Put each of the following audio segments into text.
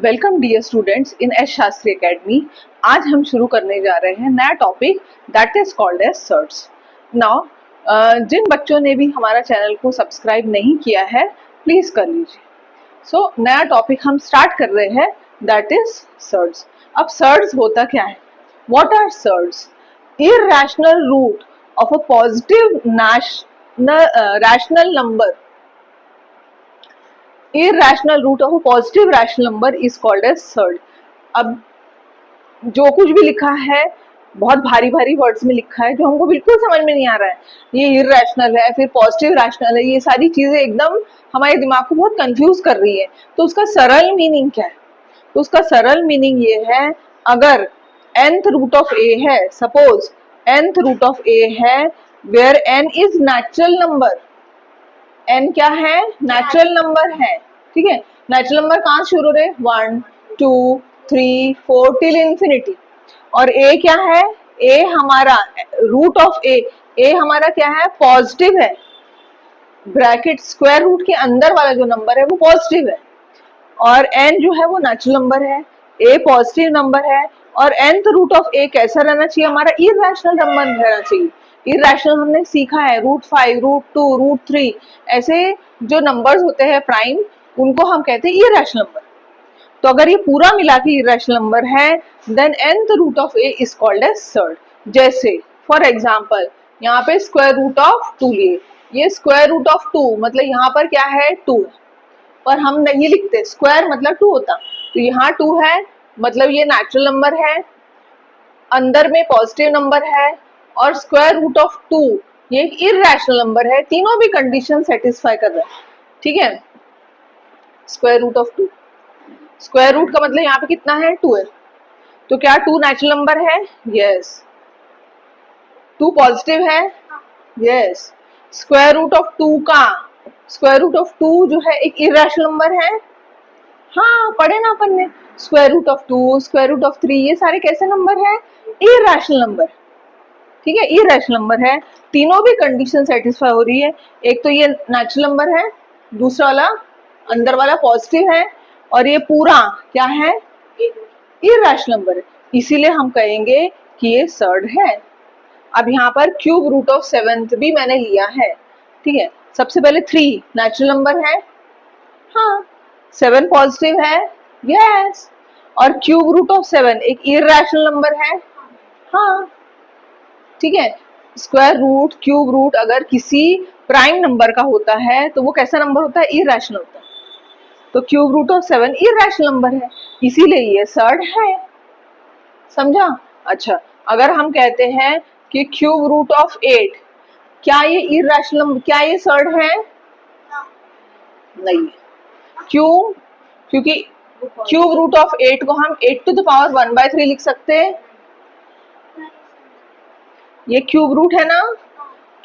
Welcome dear students in S Shastri academy. आज हम शुरू करने जा रहे हैं नया topic that is called as surds. Now जिन बच्चों ने भी हमारा चैनल को सब्सक्राइब नहीं किया है प्लीज कर लीजिए। सो नया टॉपिक हम स्टार्ट कर रहे हैं दैट इज सर्ट्स। अब सर्ट्स होता क्या है? What are surds? Irrational root of a positive rational number. irrational root of a positive rational number is called as surd। अब जो कुछ भी लिखा है बहुत भारी भारी वर्ड्स में लिखा है जो हमको बिल्कुल समझ में नहीं आ रहा है, ये इरैशनल है फिर पॉजिटिव रैशनल है, ये सारी चीजें एकदम हमारे दिमाग को बहुत कंफ्यूज कर रही है। तो उसका सरल मीनिंग क्या है? तो उसका सरल मीनिंग ये है, अगर nth रूट ऑफ a है, suppose nth root of a है where n is natural number, n क्या है? नेचुरल नंबर है। ठीक है, नेचुरल नंबर कहाँ शुरू हो रहे? 1 2 3 4 टिल इंफिनिटी। और a क्या है? a हमारा रूट ऑफ a हमारा क्या है? पॉजिटिव है। ब्रैकेट स्क्वायर रूट के अंदर वाला जो नंबर है वो पॉजिटिव है और n जो है वो नेचुरल नंबर है, a पॉजिटिव नंबर है और nth रूट ऑफ a कैसा रहना चाहिए? हमारा इरैशनल नंबर रहना चाहिए। इरैशनल हमने सीखा है, √5 √2 √3 ऐसे जो नंबर्स होते हैं प्राइम उनको हम कहते हैं इरैशनल नंबर। तो अगर ये पूरा मिला के इरैशनल नंबर है then nth root of a is called as surd. जैसे फॉर एग्जांपल यहाँ पे स्क्वायर रूट ऑफ 2 लिए, ये स्क्वायर रूट ऑफ 2 मतलब यहाँ पर क्या है? 2 है, पर हम नहीं लिखते, स्क्वायर मतलब 2 होता, तो यहाँ 2 है मतलब ये नेचुरल नंबर है, अंदर में पॉजिटिव नंबर है और स्क्वायर रूट ऑफ 2 ये एक इरैशनल नंबर है। तीनों भी कंडीशन सेटिस्फाई कर रहा है। ठीक है, square root of 2, square root का मतलब यहाँ पे कितना है? 2 है, तो क्या 2 नेचुरल नंबर है? यस। 2 पॉजिटिव है? यस। स्क्वायर रूट ऑफ 2 का स्क्वायर रूट ऑफ 2 जो है एक इरैशनल नंबर है। हाँ, पढ़े ना अपन ने, square root of 2 square root of 3 ये सारे कैसे नंबर है? Irrational number. ठीक है, इरैशनल नंबर है, तीनों भी कंडीशन सेटिस्फाई हो रही है। एक तो ये नेचुरल नंबर है, दूसरा वाला अंदर वाला पॉजिटिव है और ये पूरा क्या है? इरैशनल नंबर है, इसीलिए हम कहेंगे कि ये सर्ड है। अब यहाँ पर क्यूब रूट ऑफ 7th भी मैंने लिया है। ठीक है, सबसे पहले 3 नेचुरल नंबर है, हाँ, 7 पॉजिटिव है, यस, और क्यूब रूट ऑफ 7 एक इरैशनल नंबर है, हाँ। ठीक है, स्क्वायर रूट क्यूब रूट अगर किसी प्राइम नंबर का होता है तो वो कैसा नंबर होता है? इरैशनल होता है। तो cube root of 7 irrational number है, इसीलिए ये सर्ड है। समझा? अच्छा, अगर हम कहते हैं कि क्यूब रूट ऑफ 8, क्या ये इरैशनल नंबर, क्या ये सर्ड है? नहीं। क्यों? क्योंकि क्यूब रूट ऑफ 8 को हम 8 टू द पावर 1/3 लिख सकते हैं। ये क्यूब रूट है ना,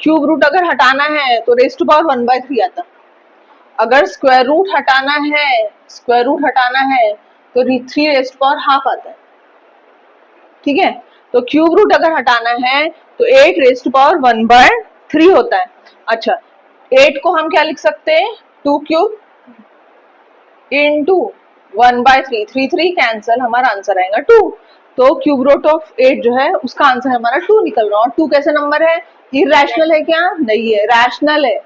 क्यूब रूट अगर हटाना है तो रेज़ टू पावर 1/3 आता। अगर स्क्वायर रूट हटाना है, स्क्वायर रूट हटाना है तो 3 रेज़ टू पावर हाफ आता है। ठीक है, तो क्यूब रूट अगर हटाना है तो 8 रेज़ टू पावर 1/3 होता है। अच्छा, 8 को हम क्या लिख सकते हैं? 2 क्यूब इंटू 1/3, 3 3 कैंसल, हमारा आंसर आएगा 2। तो क्यूब रूट ऑफ 8 जो है उसका आंसर हमारा 2 निकल रहा है। और 2 कैसा नंबर है? इरैशनल है क्या? नहीं है, रैशनल है।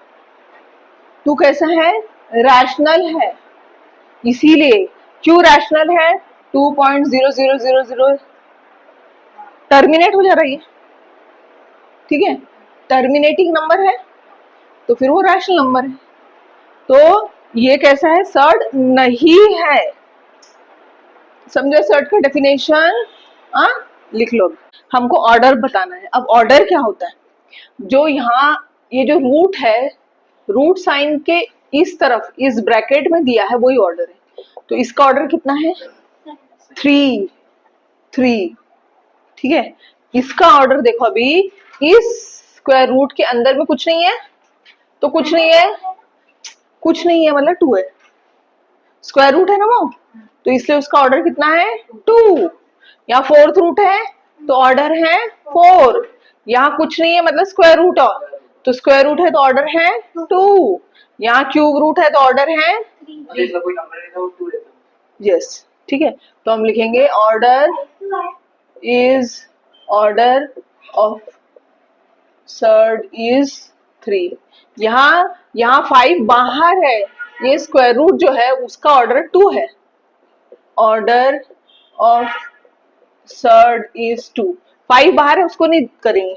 2 कैसा है? रैशनल है, इसीलिए क्यों रैशनल है? 2.0000 टर्मिनेट हो जा रही है। ठीक है, टर्मिनेटिंग नंबर है तो फिर वो रैशनल नंबर है। तो ये कैसा है? सर्ड नहीं है। समझे सर्ड का डेफिनेशन? लिख लो। हमको ऑर्डर बताना है। अब ऑर्डर क्या होता है? जो यहाँ ये जो रूट है, रूट साइन के इस तरफ इस ब्रैकेट में दिया है वही ऑर्डर है। तो इसका ऑर्डर कितना है? 3 3। ठीक है, इसका ऑर्डर देखो, अभी इस स्क्वायर रूट के अंदर में कुछ नहीं है तो कुछ नहीं है, कुछ नहीं है मतलब 2 है, स्क्वायर रूट है ना वो, तो इसलिए उसका ऑर्डर कितना है? 2। यहाँ 4th रूट है तो ऑर्डर है 4। यहाँ कुछ नहीं है मतलब स्क्वायर रूट, और तो स्क्वायर रूट है तो ऑर्डर है 2। यहाँ क्यूब रूट है तो ऑर्डर है 3। कोई नंबर नहीं था वो 2 रहता। यस। ठीक है, तो हम लिखेंगे ऑर्डर ऑफ सर्ड इज 3। यहाँ 5 बाहर है, ये स्क्वायर रूट जो है उसका ऑर्डर 2 है। Order of surd is 2। 5 बाहर है, उसको नहीं करेंगे।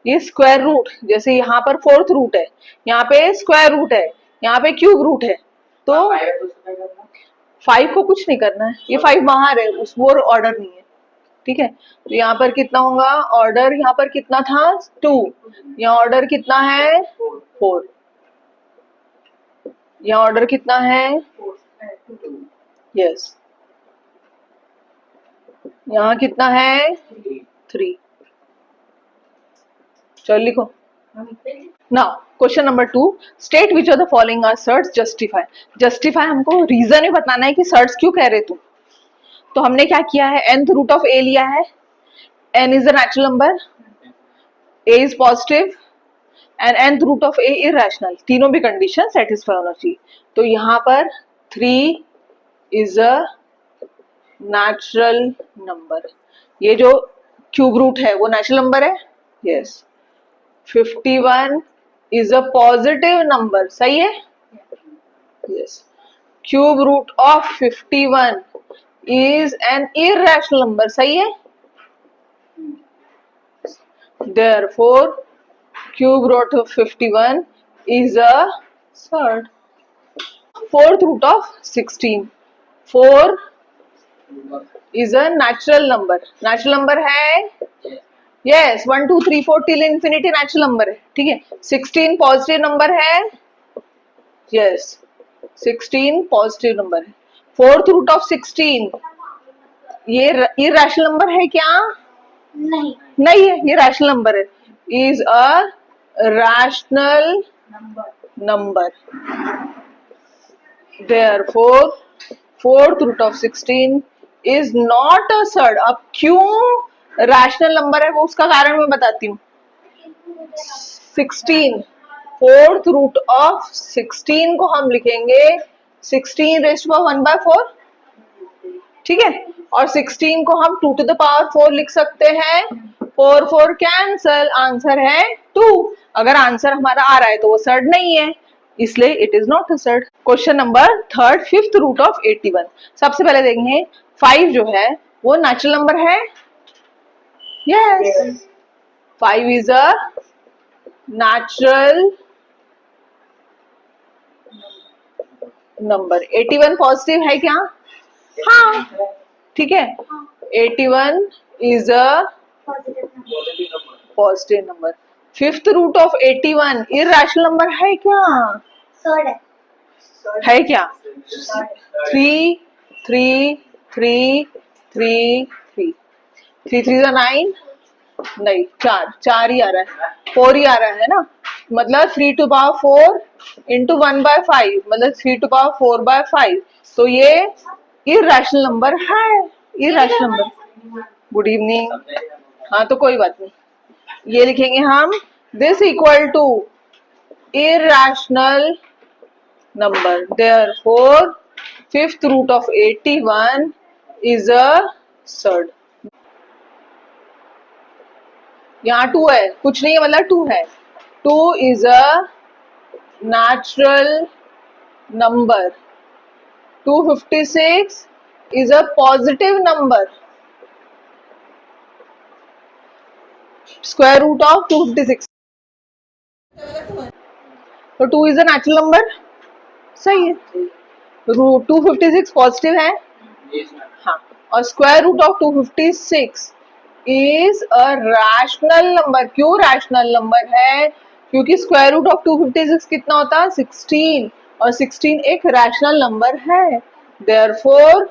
ये स्क्वायर रूट, जैसे यहाँ पर फोर्थ रूट है, यहाँ पे स्क्वायर रूट है, यहाँ पे क्यूब रूट है, तो 5 को कुछ नहीं करना है, ये 5 बाहर है, उस वो ऑर्डर नहीं है। ठीक है, तो यहाँ पर कितना होगा ऑर्डर, यहाँ पर कितना था 2, यहाँ ऑर्डर कितना है 4, यहाँ ऑर्डर कितना है यस, यहाँ कितना है 3। चलो लिखो now question number 2, state which of the following are surds, justify. Justify हमको रीजन ही बताना है कि सर्ट्स क्यों कह रहे तुम। तो हमने क्या किया है, nth रूट ऑफ a लिया है, n is the natural number, a is positive and nth root of a irrational, तीनों भी कंडीशन सेटिस्फाई होना चाहिए। तो यहाँ पर 3 इज अ नेचुरल नंबर, ये जो क्यूब रूट है वो नेचुरल नंबर है yes. 51 is a positive number, सही है yes. Cube root of 51 is an irrational number, सही है। Therefore, cube root of 51 is a surd. Fourth root of 16. 4 is a natural number. Natural number है yes, 1 2 3 4 till infinity natural number है, ठीक है। 16 positive number है yes, 16 positive number है। Fourth root of 16 ये irrational number है क्या? नहीं है, ये रैशनल नंबर है, is a rational number. Therefore, fourth root of 16 is not a surd. अब क्यों रैशनल नंबर है वो उसका कारण मैं बताती हूँ। 16 फोर्थ रूट ऑफ 16 को हम लिखेंगे 16 रेज़्ड टू 1/4, ठीक है, और 16 को हम 2 to the power 4 लिख सकते हैं। 4 4 कैंसल, आंसर है 2। अगर आंसर हमारा आ रहा है तो वो सर्ड नहीं है, इसलिए it is not a surd. Question number third, fifth root of 81। सबसे पहले देखेंगे 5 जो है वो नेचुरल नंबर है yes, 5 is a natural number. 81 positive है क्या? हाँ, ठीक है, 81 is a positive number. Fifth root of 81 irrational number है क्या? है क्या? 3 3 3 3 3 3 3 9, नहीं 4 ही आ रहा है, 4 ही आ रहा है ना, मतलब 3 to power 4 into 1/5, मतलब 3 to power 4/5, तो ये इरेशनल नंबर है, इरेशनल नंबर। गुड इवनिंग, हाँ तो कोई बात नहीं, ये लिखेंगे हम this equal to irrational number. Therefore fifth root of 81 is a surd. यहाँ 2 है, कुछ नहीं है, मतलब 2 है। 2 is a natural number. 256 is a positive number. Square root of 256, तो 2 is a natural number, सही है। रूट 256 पॉजिटिव है हाँ, और square root of 256 is a rational number. क्यों रैशनल नंबर है? क्योंकि स्क्वायर रूट ऑफ 256 कितना होता है 16, और 16 एक रैशनल नंबर है। Therefore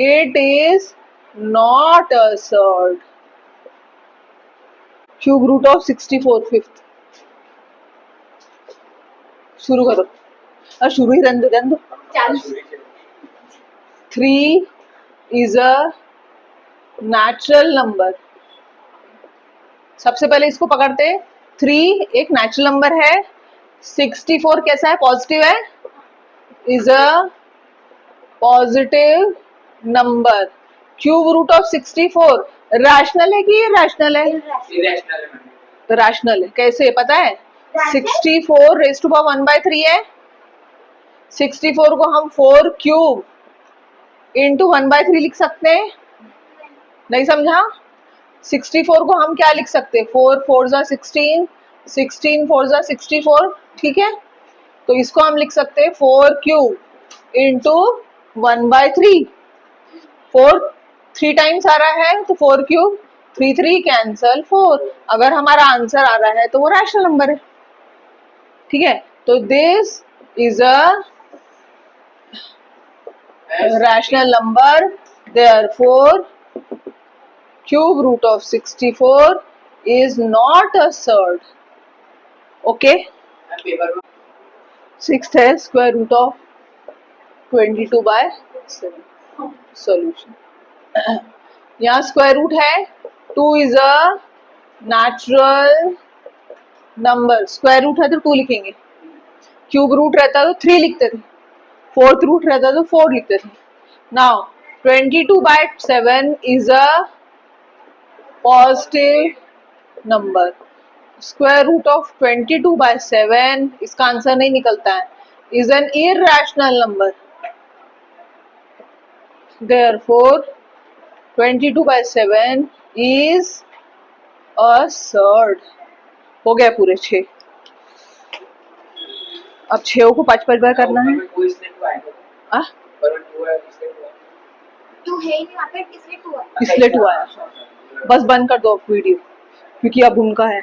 it is not a surd. Cube root of 64 fifth, शुरू करो, और शुरू ही रहने दो। 3 is a natural number। सबसे पहले इसको पकड़ते, 3 एक नेचुरल नंबर है, 64 कैसा है? पॉजिटिव है, is a positive number cube root of 64 rational है कि इरैशनल है? इरेशनल है। तो रैशनल है, कैसे पता है? 64 रेज़ टू पावर 1/3 है। 64 को हम 4 क्यूब इंटू 1/3 लिख सकते हैं, नहीं समझा? 64 को हम क्या लिख सकते हैं? 4 4 जा 16, 16 4 जा 64, ठीक है? तो इसको हम लिख सकते हैं 4 क्यूब इंटू 1/3। 4 3 टाइम्स आ रहा है तो 4 क्यूब 3 3 कैंसल 4। अगर हमारा आंसर आ रहा है तो वो रैशनल नंबर है, ठीक है? तो this is a rational number, therefore cube root of 64 is not a surd. Okay? Sixth है square root of 22/7 solution. यहाँ स्क्वायर रूट है, 2 is a natural number. Square root है तो 2 लिखेंगे, क्यूब रूट रहता तो 3 लिखते थे, फोर्थ रूट रहता तो 4 लिखते थे. Now 22/7 is a positive number. Square root of 22/7 इसका आंसर नहीं निकलता है, is an irrational number. Therefore 22/7 is a surd. हो गया पूरे 6. अब 6 को 5 बार करना है. इसलिए 2 आया. बस बंद कर दो वीडियो क्योंकि अब उनका है.